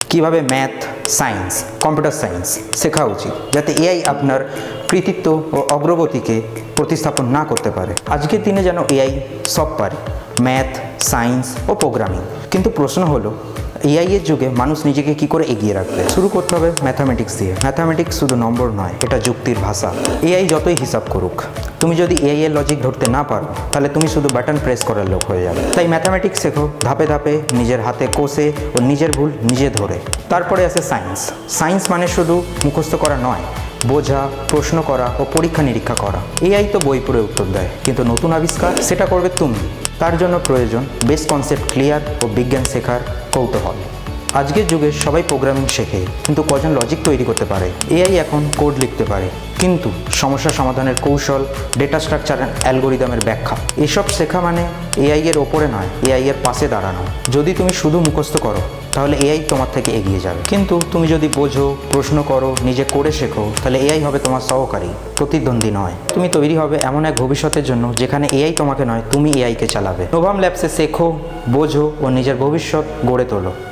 কিভাবে math, science, computer science শেখা উচিত যাতে এআই আপনার কৃতিত্ব ও অগ্রগতিকে প্রতিস্থাপন না করতে পারে। আজকের দিনে যেন এআই সব পারে, ম্যাথ, সায়েন্স ও প্রোগ্রামিং। কিন্তু প্রশ্ন হলো, এআই এর যুগে মানুষ নিজেকে কি করে এগিয়ে রাখবে? শুরু করতে হবে ম্যাথামেটিক্স দিয়ে। ম্যাথামেটিক্স শুধু নম্বর নয়, এটা যুক্তির ভাষা। এআই যতই হিসাব করুক, তুমি যদি এআই এর লজিক ধরতে না পারো, তাহলে তুমি শুধু বাটন প্রেস করার লোক হয়ে যাবে। তাই ম্যাথামেটিক্স শেখো ধাপে ধাপে, নিজের হাতে কষে ও নিজের ভুল নিজে ধরে। তারপরে আছে সায়েন্স। সায়েন্স মানে শুধু মুখস্থ করা নয়, বোঝা, প্রশ্ন করা ও পরীক্ষা নিরীক্ষা করা। এআই তো বই পড়ে উত্তর দেয়, কিন্তু নতুন আবিষ্কার সেটা করবে তুমি। তার জন্য প্রয়োজন বেস কনসেপ্ট ক্লিয়ার ও বিজ্ঞান শেখার কৌতূহল। আজকের যুগে সবাই প্রোগ্রামিং শেখে, কিন্তু কজন লজিক তৈরি করতে পারে? এআই এখন কোড লিখতে পারে, কিন্তু সমস্যা সমাধানের কৌশল, ডেটা স্ট্রাকচার, অ্যালগোরিদমের ব্যাখ্যা এসব শেখা মানে এআই এর ওপরে নয়, এআই এর পাশে দাঁড়ানো। যদি তুমি শুধু মুখস্থ করো, তাহলে এআই তোমার থেকে এগিয়ে যাবে। কিন্তু তুমি যদি বোঝো, প্রশ্ন করো, নিজে করে শেখো, তাহলে এআই হবে তোমার সহকারী, প্রতিদ্বন্দ্বী নয়। তুমি তৈরি হবে এমন এক ভবিষ্যতের জন্য যেখানে এআই তোমাকে নয়, তুমি এআইকে চালাবে। নোভাম ল্যাবসে শেখো, বোঝো ও নিজের ভবিষ্যৎ গড়ে তোলো।